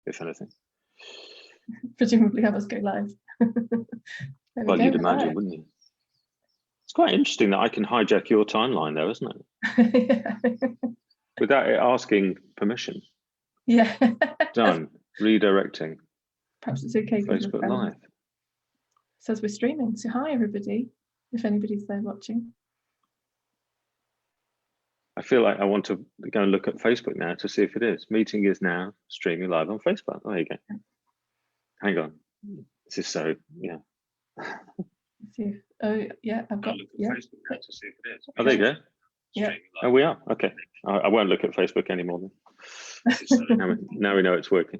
if anything. Presumably have us go live. Well, you'd imagine, wouldn't you? It's quite interesting that I can hijack your timeline though, isn't it? Yeah. Without it asking permission. Yeah. Done. Redirecting. Perhaps it's okay. Facebook Live. Says we're streaming. So hi everybody, if anybody's there watching. I feel like I want to go and look at Facebook now to see if it is. Meeting is now streaming live on Facebook. There you go. Hang on. This is so, yeah. See, oh yeah, I've got Facebook now to see if it is. Oh, there you go. Yeah. Oh, we are. Okay. I won't look at Facebook anymore then. Now we know it's working.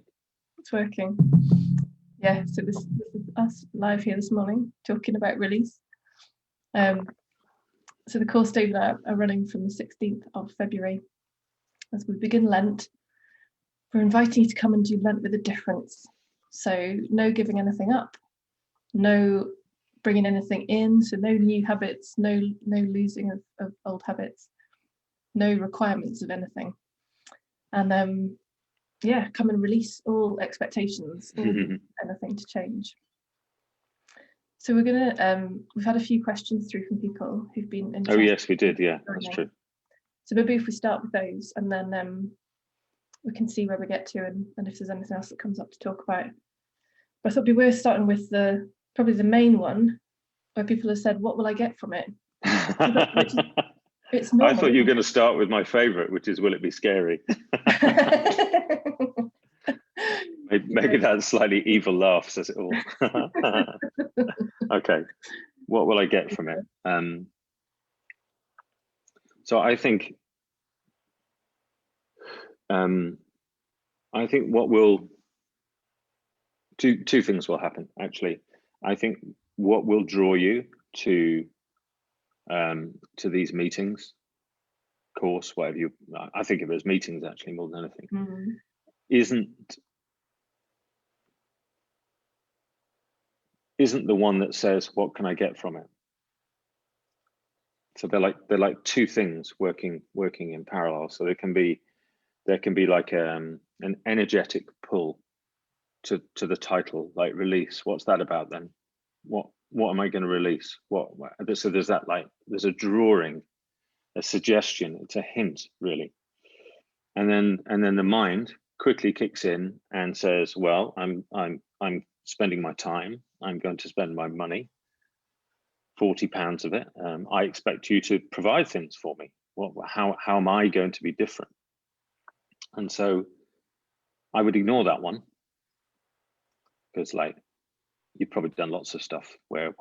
It's working. Yeah, so this is us live here this morning talking about release. So the course days are running from the 16th of February. As we begin Lent, we're inviting you to come and do Lent with a difference. So no giving anything up, no bringing anything in, so no new habits, no losing of old habits, no requirements of anything. And yeah, come and release all expectations, all anything to change. So we're gonna we've had a few questions through from people who've been interested. Oh yes, we did. Yeah, that's true. So maybe if we start with those, and then we can see where we get to, and if there's anything else that comes up to talk about. But I thought it'd be worth starting with probably the main one, where people have said, "What will I get from it?" It's normal. I thought you were going to start with my favourite, which is, "Will it be scary?" Maybe that slightly evil laugh says it all. Okay, what will I get from it? So I think what will two things will happen actually. I think what will draw you to these meetings, course, whatever you, I think of it as meetings actually more than anything, isn't the one that says, what can I get from it? So they're like two things working in parallel. So there can be like an energetic pull to the title, like release. What's that about then? What am I going to release? So there's that, like, there's a drawing, a suggestion, it's a hint really. And then the mind quickly kicks in and says, well, I'm spending my time, I'm going to spend my money, £40 of it. I expect you to provide things for me. How am I going to be different? And so I would ignore that one, because like you've probably done lots of stuff where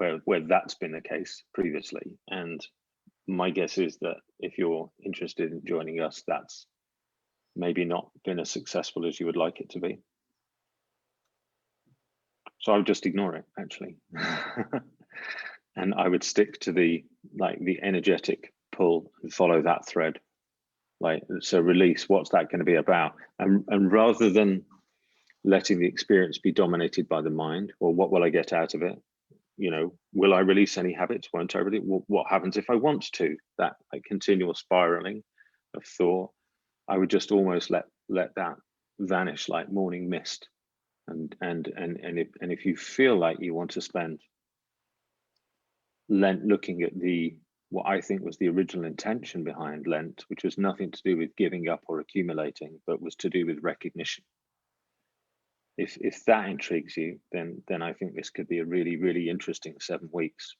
that's been the case previously. And my guess is that if you're interested in joining us, that's maybe not been as successful as you would like it to be. So I would just ignore it actually. And I would stick to the energetic pull and follow that thread. Like, so release, what's that going to be about? And rather than letting the experience be dominated by the mind, or what will I get out of it? You know, will I release any habits? Won't I really? What happens if I want to? That like continual spiraling of thought, I would just almost let that vanish like morning mist. And if you feel like you want to spend Lent looking at what I think was the original intention behind Lent, which was nothing to do with giving up or accumulating, but was to do with recognition. If that intrigues you, then I think this could be a really, really interesting 7 weeks.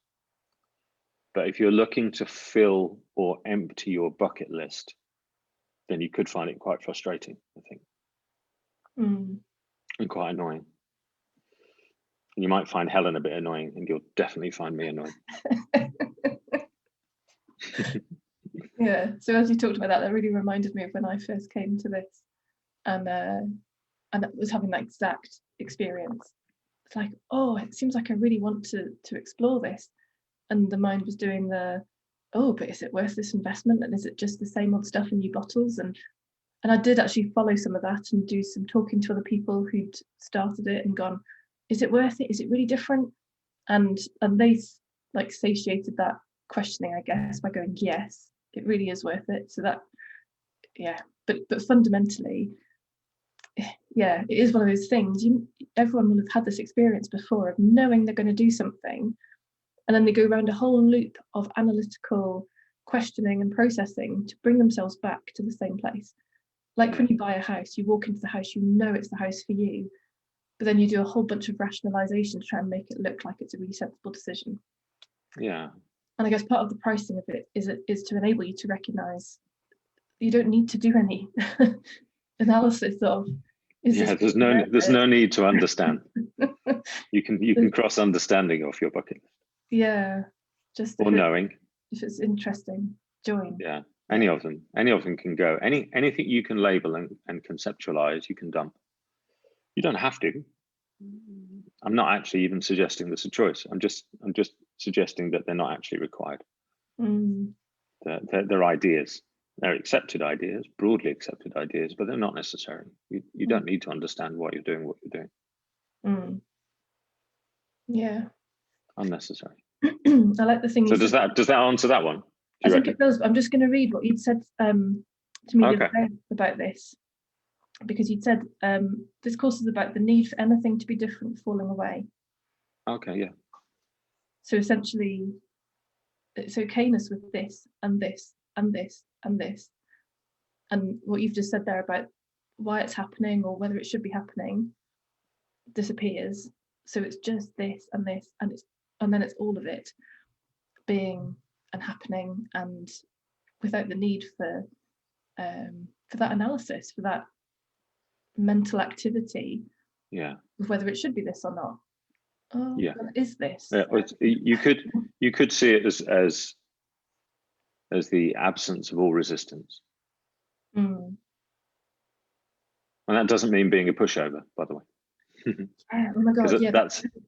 But if you're looking to fill or empty your bucket list, then you could find it quite frustrating, I think, and quite annoying. And you might find Helen a bit annoying, and you'll definitely find me annoying. Yeah, so as you talked about that really reminded me of when I first came to this, and I was having that exact experience. It's like, oh, it seems like I really want to explore this, and the mind was doing oh, but is it worth this investment, and is it just the same old stuff in new bottles? And I did actually follow some of that and do some talking to other people who'd started it and gone, is it worth it? Is it really different? And they like satiated that questioning, I guess, by going, yes, it really is worth it. So that, yeah, but fundamentally, yeah, it is one of those things. Everyone will have had this experience before of knowing they're going to do something, and then they go around a whole loop of analytical questioning and processing to bring themselves back to the same place. Like when you buy a house, you walk into the house, you know it's the house for you, but then you do a whole bunch of rationalization to try and make it look like it's a really sensible decision. Yeah. And I guess part of the pricing of it is to enable you to recognize you don't need to do any analysis of. There's no need to understand. you can cross understanding off your bucket list. Yeah, just or knowing. If it's interesting, join. Yeah, any of them can go. Anything you can label and conceptualize, you can dump. You don't have to. I'm not actually even suggesting there's a choice. I'm just suggesting that they're not actually required. They're ideas. They're accepted ideas, broadly accepted ideas, but they're not necessary. You don't need to understand why you're doing what you're doing. Yeah. Unnecessary. I like the thing. So does that answer that one? I think it does. I'm just going to read what you'd said to me the other day about this, because you'd said this course is about the need for anything to be different falling away. Okay, yeah. So essentially, it's okayness with this and this and this and this, and what you've just said there about why it's happening or whether it should be happening disappears. So it's just this and this, and then it's all of it being and happening, and without the need for that analysis, for that mental activity, of whether it should be this or not. Well, is this? You could see it as the absence of all resistance. And that doesn't mean being a pushover, by the way. Oh my God,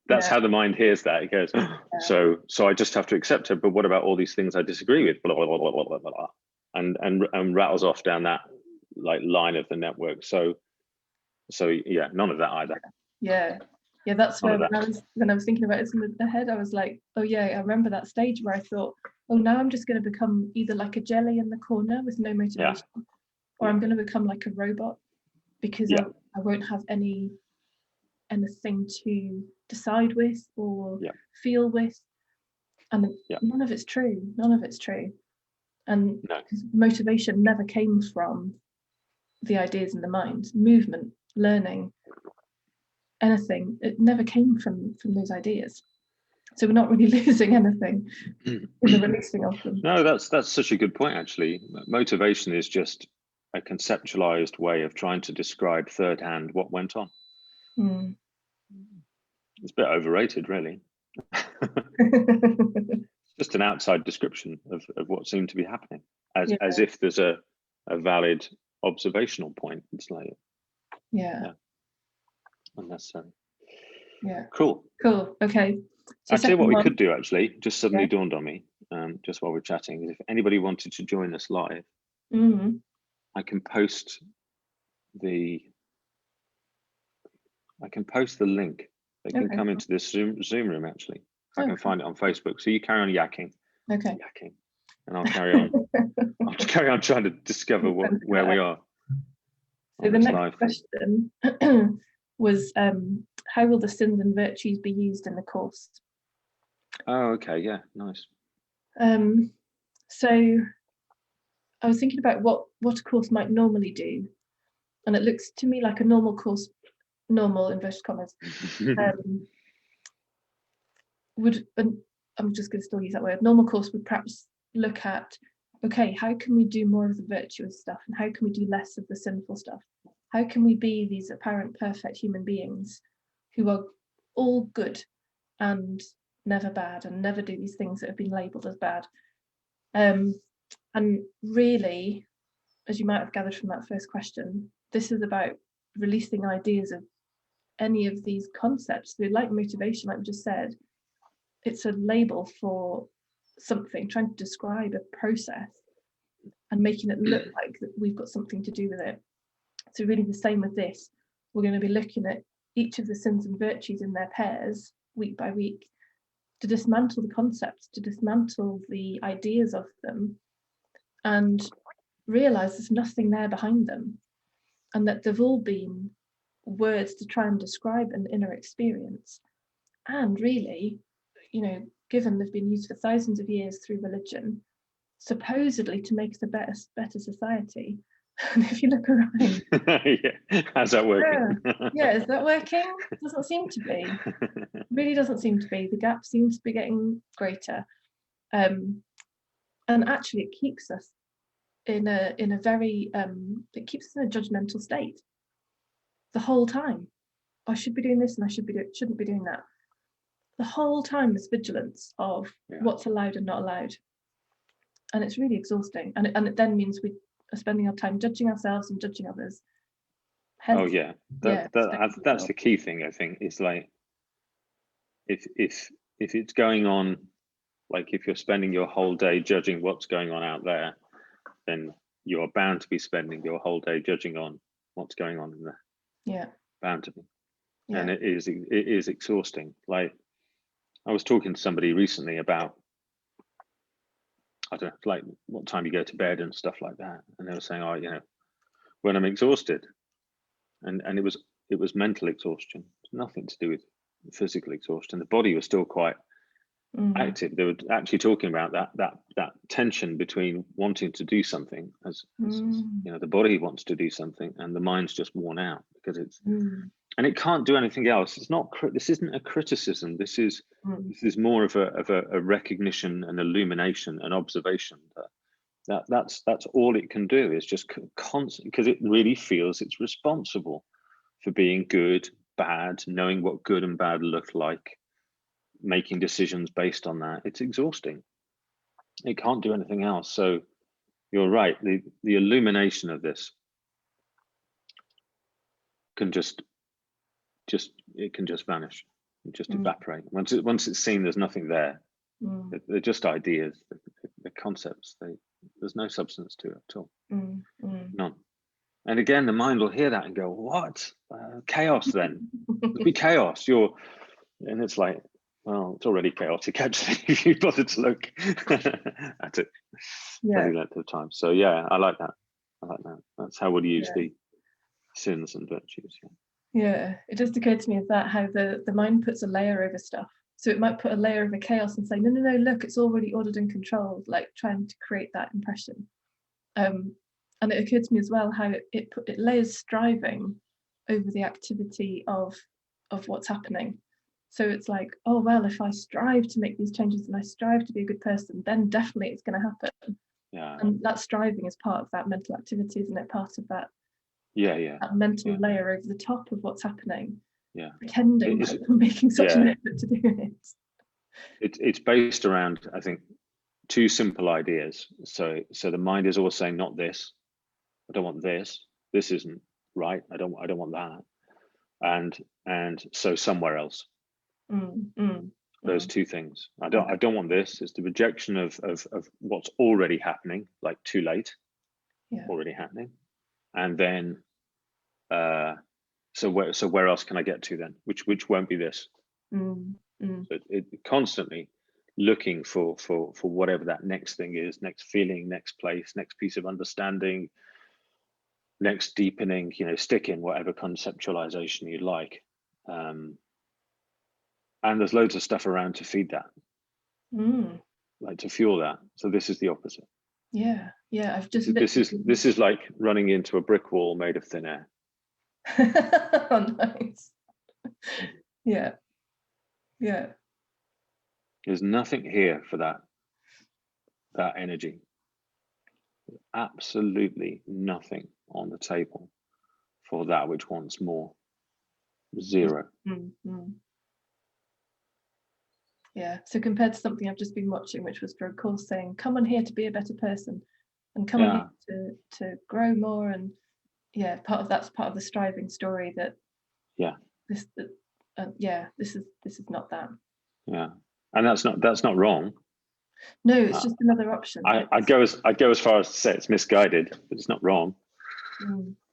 that's how the mind hears that. It goes, so I just have to accept it, but what about all these things I disagree with? Blah, blah, blah, blah, blah, blah, and rattles off down that like line of the network. So yeah, none of that either. Yeah, that's where when I was thinking about it in the head, I was like, oh yeah, I remember that stage where I thought, oh, now I'm just going to become either like a jelly in the corner with no motivation, or I'm going to become like a robot because I won't have anything to decide with or feel with, and none of it's true. And motivation never came from the ideas in the mind. Movement, learning, anything, it never came from those ideas. So we're not really losing anything in the releasing of them. No, that's such a good point, actually. Motivation is just a conceptualized way of trying to describe third hand what went on. It's a bit overrated, really. Just an outside description of what seemed to be happening, as if there's a valid observational point. It's like unnecessary. Cool. Okay, so actually what we could do just suddenly dawned on me, just while we're chatting, is if anybody wanted to join us live, I can post the link. They can come into this Zoom room, actually. I can find it on Facebook. So you carry on yakking. Okay. Yakking. And I'll carry on. I'll carry on trying to discover where we are. So the next question was, how will the sins and virtues be used in the course? Oh, okay. Yeah, nice. So I was thinking about what a course might normally do. And it looks to me like a normal course, normal inverted commas, I'm just going to still use that word, normal course would perhaps look at, okay, how can we do more of the virtuous stuff, and how can we do less of the sinful stuff? How can we be these apparent perfect human beings who are all good and never bad and never do these things that have been labelled as bad? And really, as you might have gathered from that first question, this is about releasing ideas of any of these concepts. So like motivation, like we just said, it's a label for something, trying to describe a process and making it look like that we've got something to do with it. So really the same with this. We're going to be looking at each of the sins and virtues in their pairs week by week to dismantle the concepts, to dismantle the ideas of them, and realize there's nothing there behind them, and that they've all been words to try and describe an inner experience. And really, you know, given they've been used for thousands of years through religion, supposedly to make us a better society. And if you look around, yeah, how's that working? yeah, is that working? Doesn't seem to be. Really doesn't seem to be. The gap seems to be getting greater, and actually, it keeps us in a very it keeps us in a judgmental state the whole time. I should be doing this, and I shouldn't be doing that. The whole time, there's vigilance of what's allowed and not allowed, and it's really exhausting. And it then means we are spending our time judging ourselves and judging others. Hence, oh yeah, that's the key thing, I think. Is like if it's going on, like if you're spending your whole day judging what's going on out there, then you're bound to be spending your whole day judging on what's going on in there. Yeah, bound to be. yeah. And it is exhausting. Like I was talking to somebody recently about, I don't know, like what time you go to bed and stuff like that, and they were saying, oh, you know, when I'm exhausted, and it was mental exhaustion, nothing to do with physical exhaustion. The body was still quite active. They were actually talking about that tension between wanting to do something, as you know, the body wants to do something and the mind's just worn out because it's and it can't do anything else. It's not, this isn't a criticism. This is more of a recognition, an illumination, an observation that's all it can do, is just constant, because it really feels it's responsible for being good, bad, knowing what good and bad look like, making decisions based on that. It's exhausting. It can't do anything else. So you're right, the illumination of this can just vanish, just evaporate. Once it's seen, there's nothing there. They're just ideas, the concepts. There's no substance to it at all. None. And again, the mind will hear that and go, what? Chaos then. It'll be chaos. And it's like, well, it's already chaotic actually, if you bother to look at it for any length of time. So yeah, I like that. That's how we'll use the sins and virtues. Yeah, it just occurred to me of that, how the mind puts a layer over stuff. So it might put a layer over chaos and say, no, look, it's already ordered and controlled, like trying to create that impression. And it occurred to me as well how it layers striving over the activity of what's happening. So it's like, oh, well, if I strive to make these changes and I strive to be a good person, then definitely it's going to happen. Yeah. And that striving is part of that mental activity, isn't it? Part of that. That mental layer over the top of what's happening. Yeah. Pretending that I'm making such an effort to do it. It's based around, I think, two simple ideas. So the mind is always saying, not this. I don't want this. This isn't right. I don't want that. And so somewhere else. Those two things. I don't want this. It's the rejection of what's already happening, like too late, already happening. And then so where else can I get to then? Which won't be this. So it constantly looking for whatever that next thing is, next feeling, next place, next piece of understanding, next deepening, stick in whatever conceptualization you like. And there's loads of stuff around to feed that, like to fuel that. So this is the opposite. Yeah. I've just this is like running into a brick wall made of thin air. Oh, nice. Yeah. There's nothing here for that energy. Absolutely nothing on the table for that which wants more. Zero. Yeah, so compared to something I've just been watching, which was for a course saying, come on here to be a better person and come on here to grow more. And that's part of the striving story, that this is not that. Yeah, and that's not wrong. No, it's just another option. I'd go as far as to say it's misguided, but it's not wrong.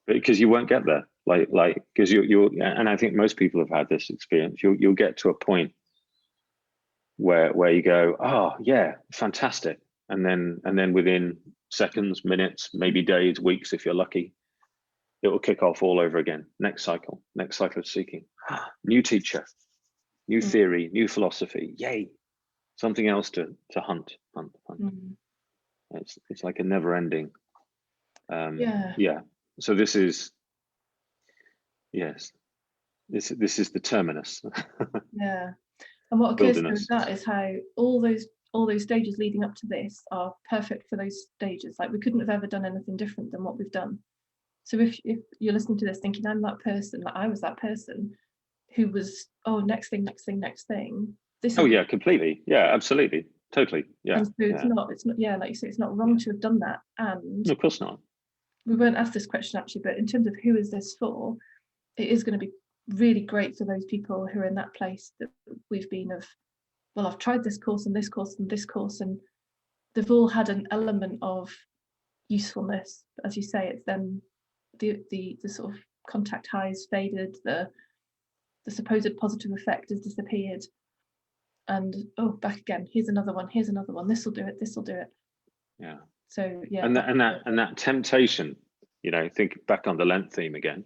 Because you won't get there, like because you and I think most people have had this experience. You'll get to a point where you go, oh yeah, fantastic, and then within seconds, minutes, maybe days, weeks, if you're lucky, it will kick off all over again. Next cycle of seeking. New teacher, new theory, new philosophy. Yay! Something else to hunt. It's like a never-ending. Yeah. So this is, yes, this is the terminus. Yeah. And what occurs to me Wilderness. with that is how all those stages leading up to this are perfect for those stages. Like we couldn't have ever done anything different than what we've done. So if you're listening to this thinking, I'm that person, like I was that person who was, oh, next thing. This Oh is, yeah, completely. Yeah, absolutely. Totally. Yeah. and so it's not, yeah, like you say, it's not wrong to have done that. And No, of course not. we weren't asked this question actually, but in terms of who is this for, it is going to be really great for those people who are in that place that we've been of, well, I've tried this course and this course and this course, and they've all had an element of usefulness. But as you say, it's then the sort of contact highs faded, the supposed positive effect has disappeared, and oh, back again. Here's another one. This will do it. Yeah. So yeah. And that temptation, think back on the Lent theme again.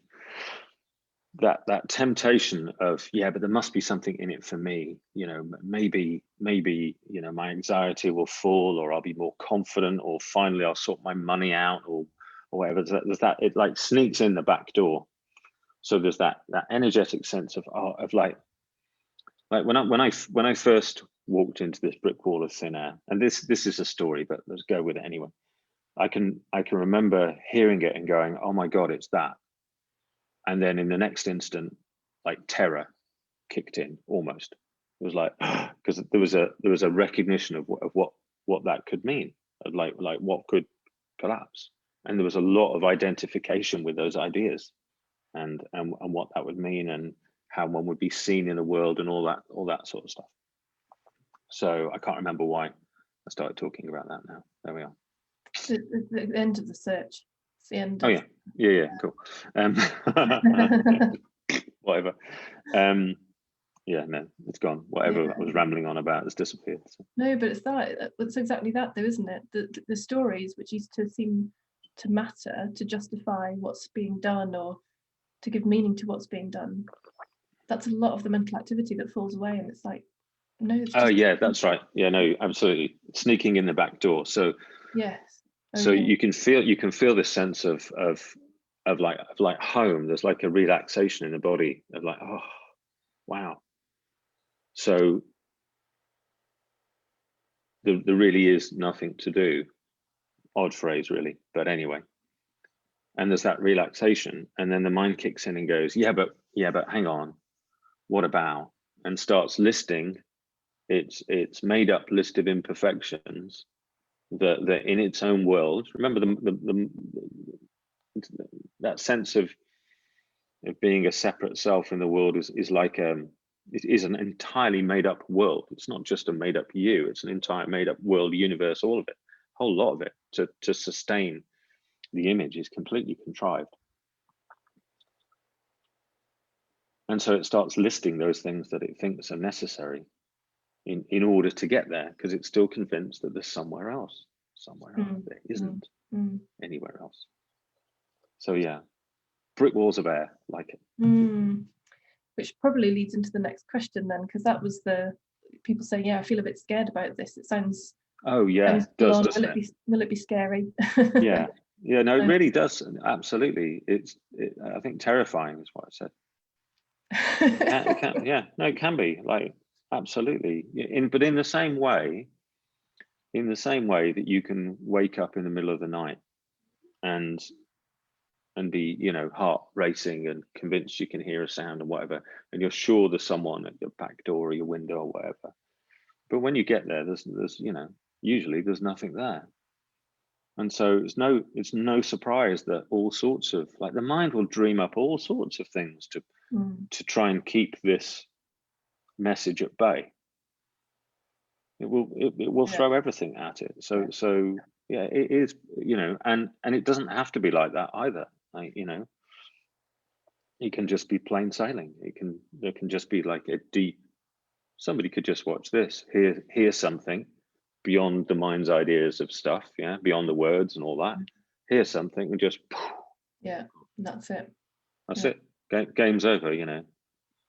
That temptation of, yeah, but there must be something in it for me. Maybe my anxiety will fall, or I'll be more confident, or finally I'll sort my money out, or whatever. There's that it like sneaks in the back door. So there's that energetic sense of like when I first walked into this brick wall of thin air, and this is a story, but let's go with it anyway. I can remember hearing it and going, oh my God, it's that. And then in the next instant, like terror kicked in almost. It was like, because there was a recognition of what that could mean, of like what could collapse. And there was a lot of identification with those ideas and what that would mean, and how one would be seen in the world, and all that sort of stuff. So I can't remember why I started talking about that now. There we are. The end of the search. It's the end. Oh yeah, cool. Whatever. Yeah, no, it's gone. Whatever I was rambling on about has disappeared. So. No, but it's exactly that though, isn't it? The stories which used to seem to matter, to justify what's being done, or to give meaning to what's being done, that's a lot of the mental activity that falls away, and it's like, no, it's just, yeah, that's right. Yeah, no, absolutely. Sneaking in the back door. So yes. So you can feel this sense of like home. There's like a relaxation in the body of like, oh wow. So there really is nothing to do. Odd phrase really, but anyway. And there's that relaxation, and then the mind kicks in and goes, yeah, but hang on, what about? And starts listing its made up list of imperfections that in its own world. Remember that sense of being a separate self in the world is like it is an entirely made up world. It's not just a made up you, it's an entire made up world, universe, all of it, a whole lot of it to sustain the image is completely contrived. And so it starts listing those things that it thinks are necessary in order to get there, because it's still convinced that there's somewhere else. There isn't anywhere else. So yeah, brick walls of air, like it. Which probably leads into the next question then, because that was the people saying, yeah, I feel a bit scared about this. It sounds, oh yeah, it does, doesn't it? Will it be scary? Yeah, no, it really does. Absolutely. I think terrifying is what I said. It can be, like, absolutely. But in the same way that you can wake up in the middle of the night and be, heart racing and convinced you can hear a sound and whatever, and you're sure there's someone at your back door or your window or whatever. But when you get there, there's usually there's nothing there. And so it's no surprise that all sorts of, like, the mind will dream up all sorts of things to try and keep this message at bay. It will throw everything at it. So yeah, it is, and it doesn't have to be like that either. Like, it can just be plain sailing. There can just be like a deep, somebody could just watch this, hear something beyond the mind's ideas of stuff, beyond the words and all that, hear something and just And that's it. That's it. Game's over, you know,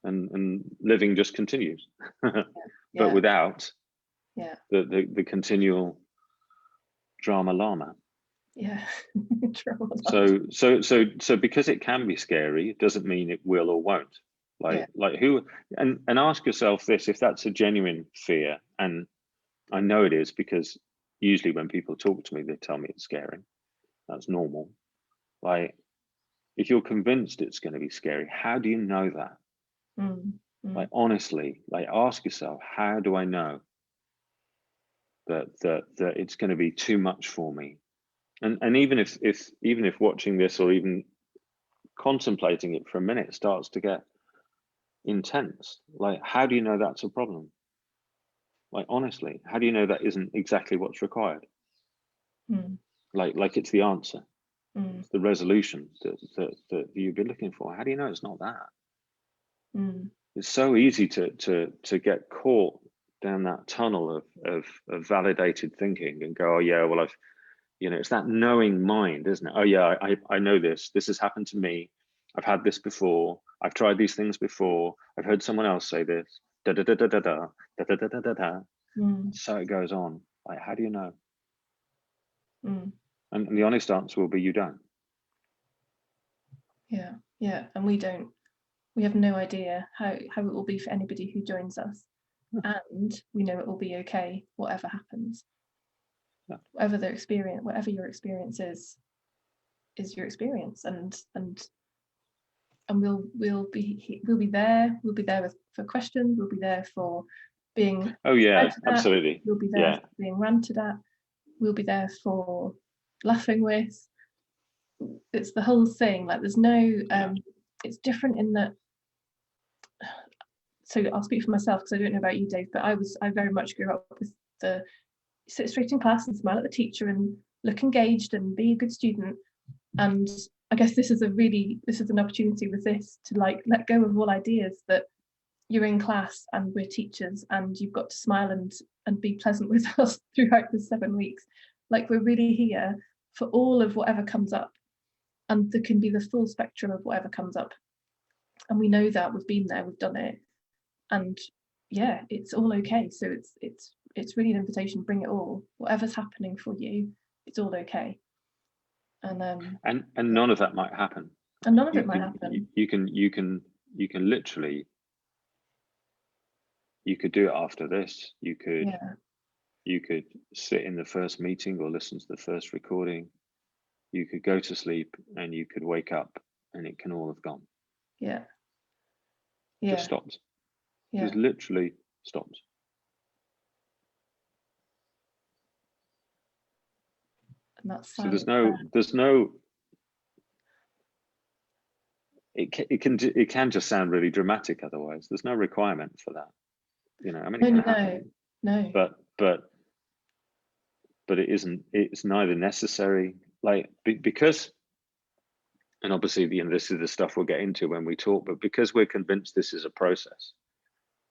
and living just continues, but without the continual drama llama. Yeah. So because it can be scary, it doesn't mean it will or won't. Like who, and ask yourself this, if that's a genuine fear, and I know it is, because usually when people talk to me, they tell me it's scary. That's normal. Like, if you're convinced it's going to be scary, how do you know that? Like, honestly, like, ask yourself, how do I know that it's going to be too much for me? And even if watching this, or even contemplating it for a minute, starts to get intense, like, how do you know that's a problem? Like, honestly, how do you know that isn't exactly what's required? Like it's the answer, it's the resolution that you've been looking for. How do you know it's not that? It's so easy to get caught down that tunnel of validated thinking and go, oh yeah, well, I've, you know, it's that knowing mind, isn't it? Oh yeah, I know this has happened to me, I've had this before, I've tried these things before, I've heard someone else say this, da da da da da da da da da da da da. So it goes on. Like, how do you know? And the honest answer will be, you don't. Yeah, and we have no idea how it will be for anybody who joins us. And we know it will be okay, whatever happens. Whatever your experience is your experience, and we'll be there. We'll be there for questions. We'll be there for being. Oh yeah, absolutely. We'll be there for being ranted at. We'll be there for laughing with. It's the whole thing. Like, there's no. It's different in that. So I'll speak for myself, because I don't know about you, Dave, but I very much grew up with the sit straight in class and smile at the teacher and look engaged and be a good student. And I guess this is an opportunity with this to, like, let go of all ideas that you're in class and we're teachers and you've got to smile and be pleasant with us throughout the 7 weeks. Like, we're really here for all of whatever comes up, and there can be the full spectrum of whatever comes up. And we know that, we've been there, we've done it, and yeah, it's all okay. So it's really an invitation. Bring it all. Whatever's happening for you, it's all okay. And none of that might happen. And none of it might happen. You can literally, you could do it after this. You could sit in the first meeting or listen to the first recording. You could go to sleep and you could wake up and it can all have gone. Just stopped. Just literally stopped. And that's so there's no it can just sound really dramatic otherwise. There's no requirement for that, you know. I mean, it can happen, no, but it isn't. It's neither necessary, like, because, and obviously, you know, this is the stuff we'll get into when we talk, but because we're convinced this is a process,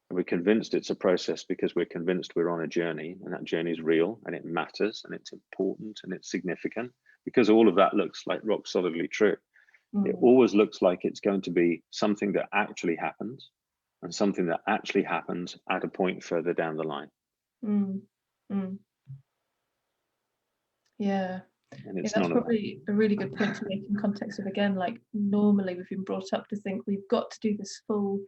and we're convinced it's a process because we're convinced we're on a journey, and that journey is real and it matters and it's important and it's significant, because all of that looks like rock solidly true. It always looks like it's going to be something that actually happens, and something that actually happens at a point further down the line. Yeah. And it's that's probably a really good point to make in context of, again, like, normally we've been brought up to think we've got to do this full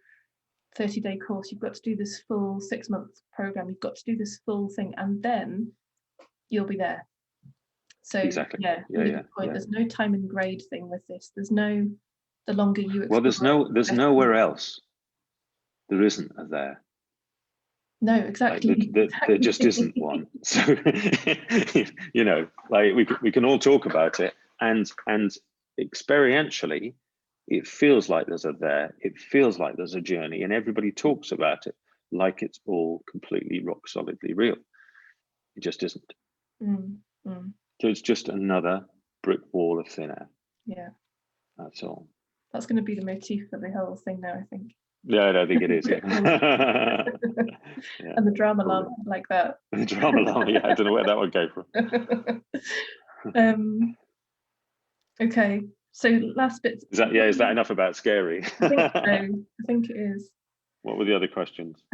30-day course, you've got to do this full 6-month program, you've got to do this full thing, and then you'll be there. So exactly. Really good point. There's no time and grade thing with this. There's no, the longer you explore, there's nowhere else. There isn't a there. No, exactly. Like, there just isn't one. So you know, like, we can all talk about it, and experientially it feels like there's a there, it feels like there's a journey, and everybody talks about it like it's all completely rock solidly real. It just isn't. So it's just another brick wall of thin air. Yeah, that's all. That's going to be the motif for the whole thing now, I think. Yeah, I don't think it is. Yeah. And the drama llama, like that. The drama llama, yeah, I don't know where that would go from. Okay, So last bit. Is that enough about scary? I think so. I think it is. What were the other questions?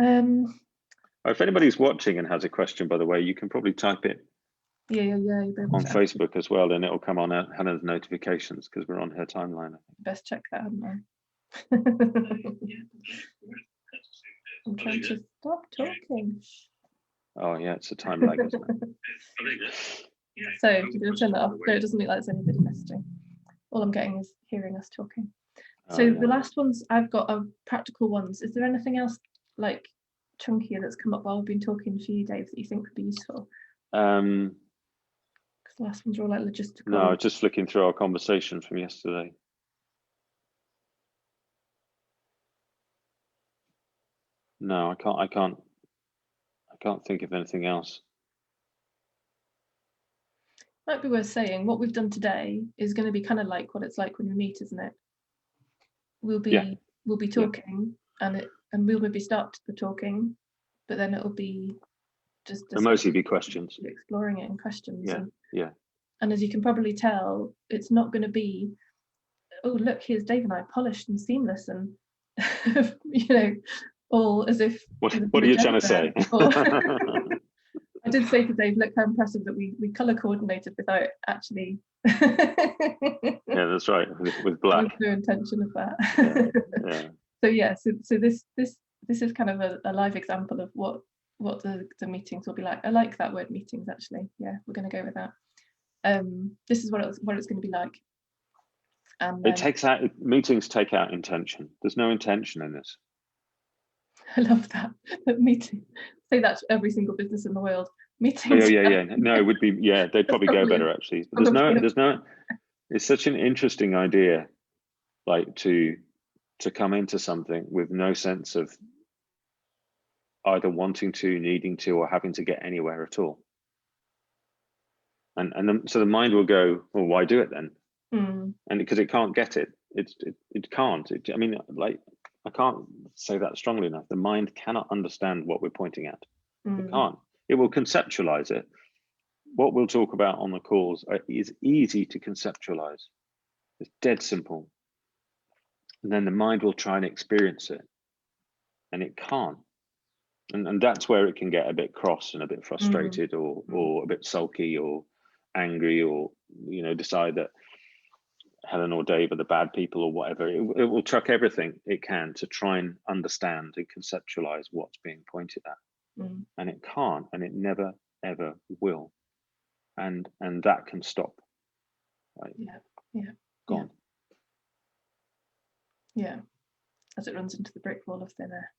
If anybody's watching and has a question, by the way, you can probably type it on Facebook as well, and it'll come on Helen's notifications because we're on her timeline. Best check that, haven't I? I'm trying to stop talking. Oh yeah, it's a time lag, isn't it? So you're going to turn that off. No, it doesn't look like there's anybody messaging. All I'm getting is hearing us talking. So the last ones I've got are practical ones. Is there anything else like chunkier that's come up while we've been talking to you, Dave, that you think would be useful? Because the last ones are all like logistical. No, just flicking through our conversation from yesterday. No, I can't think of anything else. Might be worth saying what we've done today is going to be kind of like what it's like when we meet, isn't it? We'll be talking, and we'll maybe start the talking, but then it'll be just it'll mostly be questions, exploring it in questions. And as you can probably tell, it's not going to be, oh look, here's Dave and I polished and seamless and all as if. What are you trying to say? I did say to Dave, look how impressive that we colour coordinated without actually. Yeah, that's right, with black. There was no intention of that. So this is kind of a live example of what the meetings will be like. I like that word, meetings, actually. Yeah, we're going to go with that. This is what it's going to be like. And meetings take out intention. There's no intention in this. I love that. Meeting. Say that to every single business in the world. Meetings. Yeah. No, it would be, they'd probably go better actually. But there's no. It's such an interesting idea, like to come into something with no sense of either wanting to, needing to, or having to get anywhere at all. So the mind will go, well, why do it then? And because it can't get it, it can't. I mean, like, I can't say that strongly enough. The mind cannot understand what we're pointing at. It can't. It will conceptualize it. What we'll talk about on the calls is easy to conceptualize. It's dead simple. And then the mind will try and experience it, and it can't. And that's where it can get a bit cross and a bit frustrated, or a bit sulky or angry, or decide that Helen or Dave are the bad people or whatever. It will chuck everything it can to try and understand and conceptualize what's being pointed at. And it can't, and it never ever will. And that can stop. Right? Gone. Yeah. As it runs into the brick wall of thin air.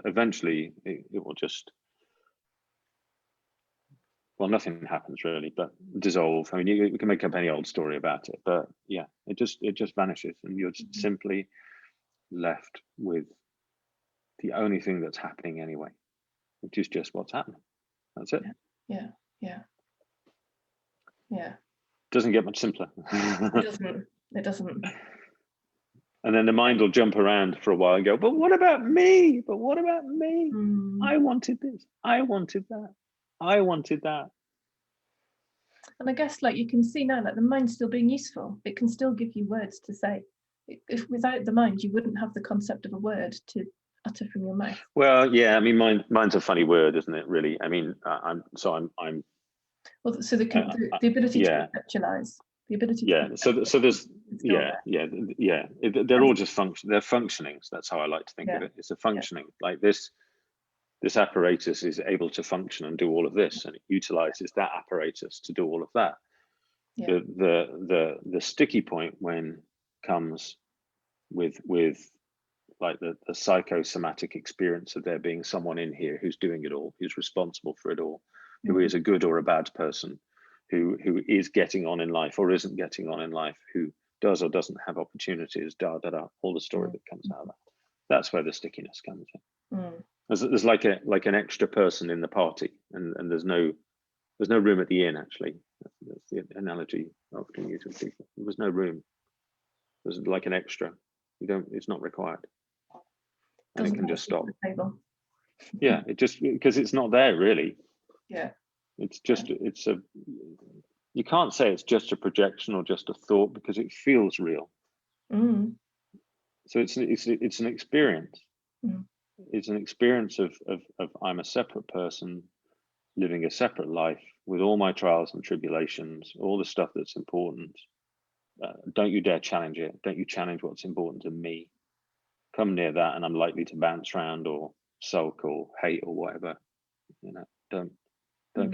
Eventually it will just, well, nothing happens really, but dissolve. I mean, you can make up any old story about it, but it just vanishes, and you're just simply left with the only thing that's happening anyway, which is just what's happening. That's it. Yeah. Doesn't get much simpler. It doesn't. And then the mind will jump around for a while and go, but what about me? But what about me? I wanted this. I wanted that. I wanted that. And I guess, like, you can see now, like, the mind's still being useful. It can still give you words to say. If without the mind, you wouldn't have the concept of a word to utter from your mouth. Well, yeah, I mean, mind's a funny word, isn't it? Really. I mean, I'm. Well, so the ability to conceptualize. The ability. So there's. They're all just they're functionings. That's how I like to think of it. It's a functioning. Like this apparatus is able to function and do all of this, and it utilizes that apparatus to do all of that. The sticky point when comes with like the psychosomatic experience of there being someone in here who's doing it all, who's responsible for it all, who is a good or a bad person, who is getting on in life or isn't getting on in life, who does or doesn't have opportunities, all the story that comes out of that. That's where the stickiness comes in. There's like an extra person in the party, and there's no room at the inn. Actually, that's the analogy I often use with people. There's no room. There's like an extra. It's not required, and it can just stop. It just, because it's not there really. Yeah. It's just it's a you can't say it's just a projection or just a thought, because it feels real. So it's an experience. It's an experience of I'm a separate person living a separate life with all my trials and tribulations, all the stuff that's important. Don't you dare challenge it. Don't you challenge what's important to me. Come near that and I'm likely to bounce around or sulk or hate or whatever. You know, don't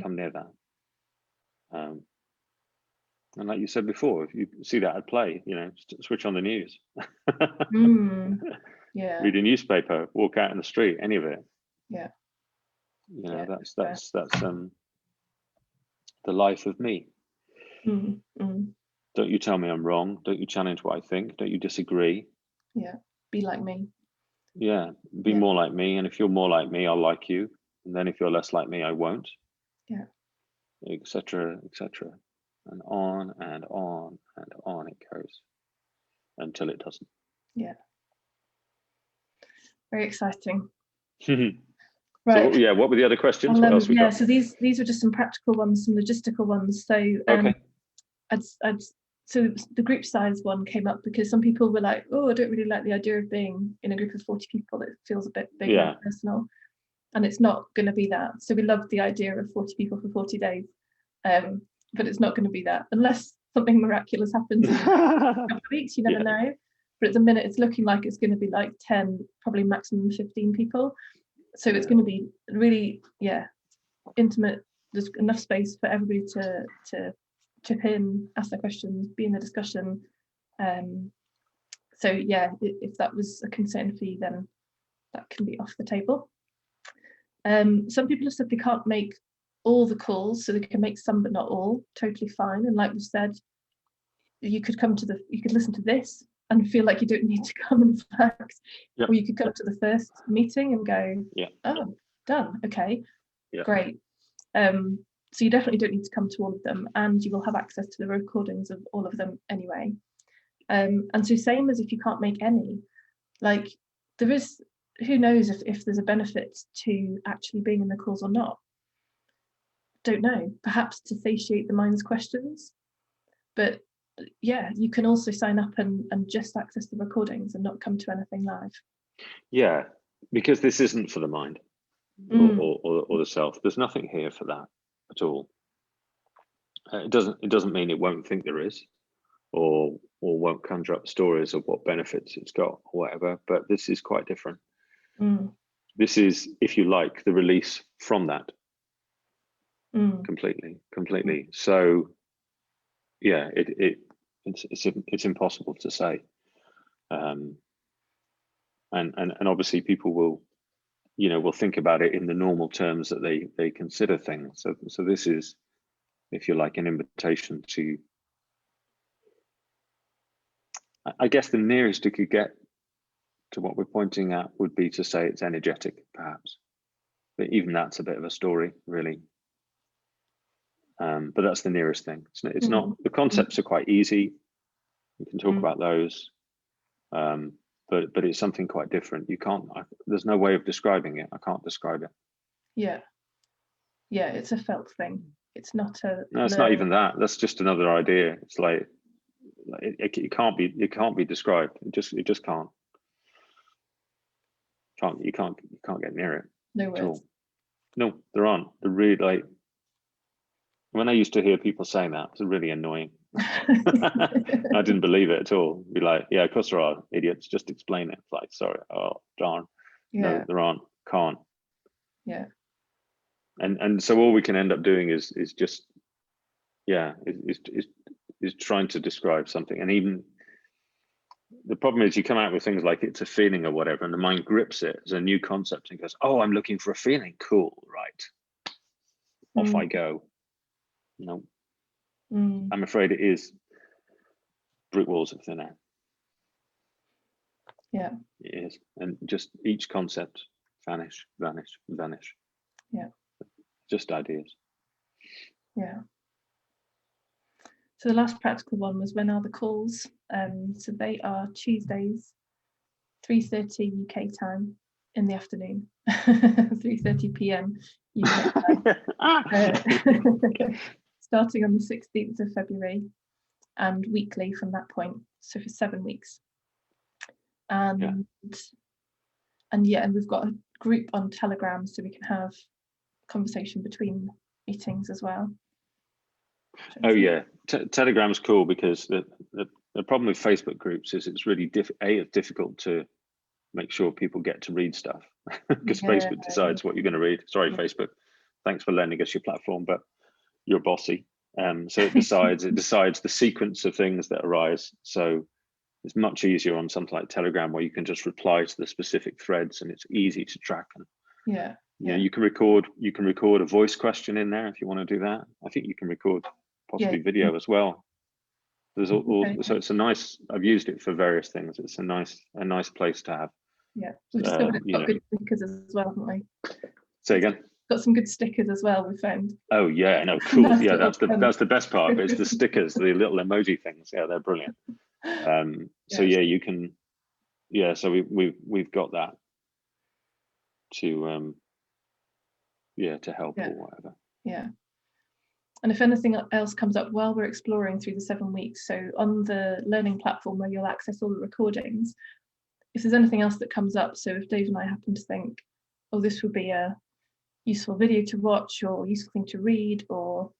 come near that. And like you said before, if you see that at play, you know, switch on the news. Yeah. Read a newspaper, walk out in the street, any of it. Yeah. You know, that's the life of me. Don't you tell me I'm wrong. Don't you challenge what I think. Don't you disagree. Yeah. Be like me. Yeah. Be more like me. And if you're more like me, I'll like you. And then if you're less like me, I won't. Yeah. Etc. Etc. And on and on and on it goes until it doesn't. Yeah. Very exciting. Right. So, yeah. What were the other questions? What else we got? So these were just some practical ones, some logistical ones. So okay. So the group size one came up because some people were like, oh, I don't really like the idea of being in a group of 40 people. It feels a bit big and personal. And it's not going to be that. So we love the idea of 40 people for 40 days. But it's not going to be that unless something miraculous happens in a couple of weeks. You never know. But at the minute, it's looking like it's going to be like 10, probably maximum 15 people. So it's going to be really, intimate. There's enough space for everybody to chip in, ask their questions, be in the discussion. So if that was a concern for you, then that can be off the table. Some people have said they can't make all the calls, so they can make some but not all. Totally fine. And like we said, you could listen to this and feel like you don't need to come, in fact. Or you could come to the first meeting and go, oh, done, okay, great. So you definitely don't need to come to all of them, and you will have access to the recordings of all of them anyway. And so same as if you can't make any, like there is, who knows if there's a benefit to actually being in the calls or not. Don't know, perhaps to satiate the mind's questions, but you can also sign up and just access the recordings and not come to anything live. Because this isn't for the mind or the self. There's nothing here for that at all. It doesn't mean it won't think there is, or won't conjure up stories of what benefits it's got or whatever, but this is quite different. This is, if you like, the release from that. Completely. So it's impossible to say, and obviously people will think about it in the normal terms that they consider things. So this is, if you like, an invitation to, I guess the nearest it could get to what we're pointing at would be to say it's energetic, perhaps, but even that's a bit of a story, really. But that's the nearest thing. It's not, the concepts are quite easy. You can talk about those, but it's something quite different. You can't, there's no way of describing it. I can't describe it. Yeah, it's a felt thing. It's not a. No, it's not even that. That's just another idea. It's like it can't be described. It just can't. You can't get near it. No words. No, there aren't. They're really, like, when I used to hear people saying that, it was really annoying. I didn't believe it at all. Be like, yeah, of course there are, idiots. Just explain it. It's like, sorry, oh darn. No, there aren't. Can't. Yeah. And so all we can end up doing is just, is trying to describe something. And even the problem is you come out with things like it's a feeling or whatever, and the mind grips it as a new concept and goes, oh, I'm looking for a feeling. Cool, right. Off I go. No, I'm afraid it is brick walls of thin air. Yeah, it is, and just each concept vanish. Yeah, just ideas. Yeah. So the last practical one was, when are the calls? So they are Tuesdays, 3:30 UK time in the afternoon, 3:30 PM UK time. starting on the 16th of February and weekly from that point, so for 7 weeks. And and we've got a group on Telegram, so we can have conversation between meetings as well. Oh yeah, Telegram's cool, because the problem with Facebook groups is it's really it's difficult to make sure people get to read stuff, because Facebook decides what you're going to read. Sorry, Facebook, thanks for lending us your platform, but you're bossy. So it decides the sequence of things that arise. So it's much easier on something like Telegram, where you can just reply to the specific threads, and it's easy to track. And you can record a voice question in there if you want to do that. I think you can record possibly video as well. There's so it's a nice. I've used it for various things. It's a nice place to have. Yeah, we've discovered it's got good stickers as well, haven't we? Say again. Got some good stickers as well, we found. Oh yeah, no, cool. Yeah, that's the best part. It's the stickers, the little emoji things. Yeah, they're brilliant. So yeah, you can. Yeah, so we've got that to to help or whatever. Yeah. And if anything else comes up while we're exploring through the 7 weeks, so on the learning platform where you'll access all the recordings, if there's anything else that comes up, so if Dave and I happen to think, oh, this would be a useful video to watch or useful thing to read, or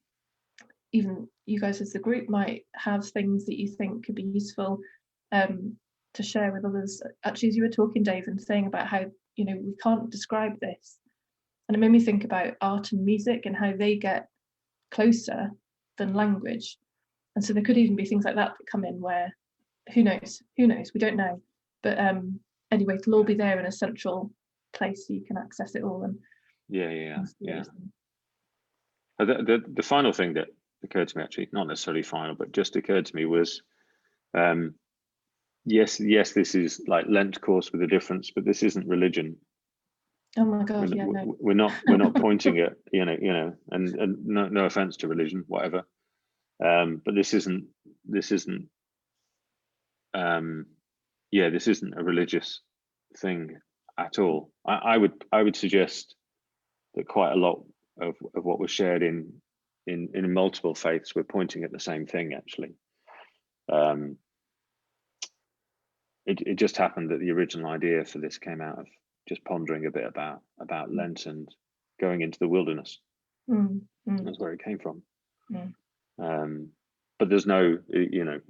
even you guys as the group might have things that you think could be useful to share with others. Actually, as you were talking, Dave, and saying about how, we can't describe this, and it made me think about art and music and how they get closer than language. And so there could even be things like that come in where, who knows, we don't know. But anyway, it'll all be there in a central place so you can access it all. And the final thing that occurred to me, actually, not necessarily final, but just occurred to me was, yes, this is like Lent course with a difference, but this isn't religion. Oh my God! We're not pointing at and no offense to religion, whatever, but this isn't a religious thing at all. I would suggest that quite a lot of what was shared in multiple faiths, we're pointing at the same thing, actually. It just happened that the original idea for this came out of just pondering a bit about Lent and going into the wilderness. That's where it came from. But there's no, you're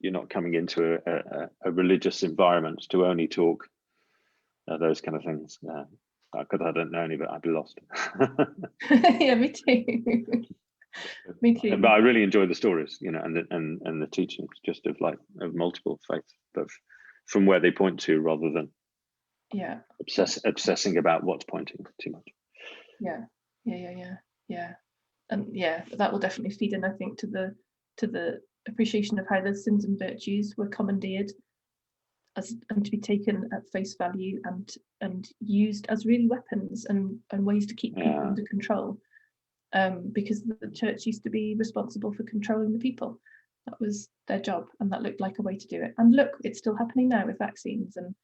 not coming into a religious environment to only talk those kind of things. Because I don't know any of it, I'd be lost. Yeah, me too. Me too. But I really enjoy the stories, and the teachings, just of multiple faiths, but from where they point to, rather than obsessing about what's pointing too much. Yeah. And that will definitely feed in, I think, to the appreciation of how the sins and virtues were commandeered and to be taken at face value and used as really weapons and ways to keep people under control, because the church used to be responsible for controlling the people. That was their job, and that looked like a way to do it. And look, it's still happening now with vaccines and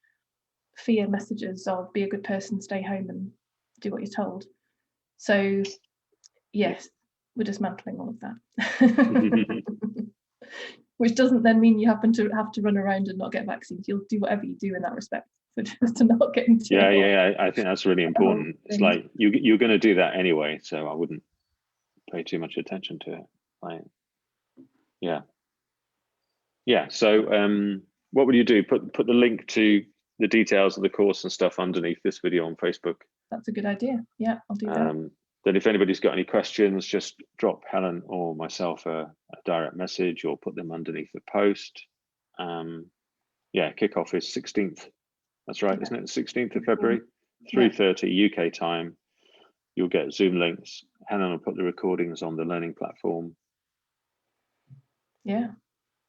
fear messages of be a good person, stay home and do what you're told. So yes, we're dismantling all of that. Which doesn't then mean you happen to have to run around and not get vaccines. You'll do whatever you do in that respect, but just to not get into I think that's really important. It's like you're going to do that anyway, so I wouldn't pay too much attention to it. So what would you do? Put the link to the details of the course and stuff underneath this video on Facebook. That's a good idea. Yeah, I'll do that. Then if anybody's got any questions, just drop Helen or myself a direct message or put them underneath the post. Kickoff is 16th. That's right, isn't it? The 16th of February, 3:30 UK time. You'll get Zoom links. Helen will put the recordings on the learning platform. Yeah,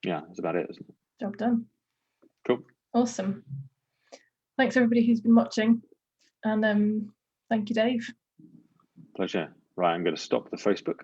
that's about it, isn't it? Job done. Cool. Awesome. Thanks everybody who's been watching, and thank you, Dave. Pleasure. Right, I'm going to stop the Facebook.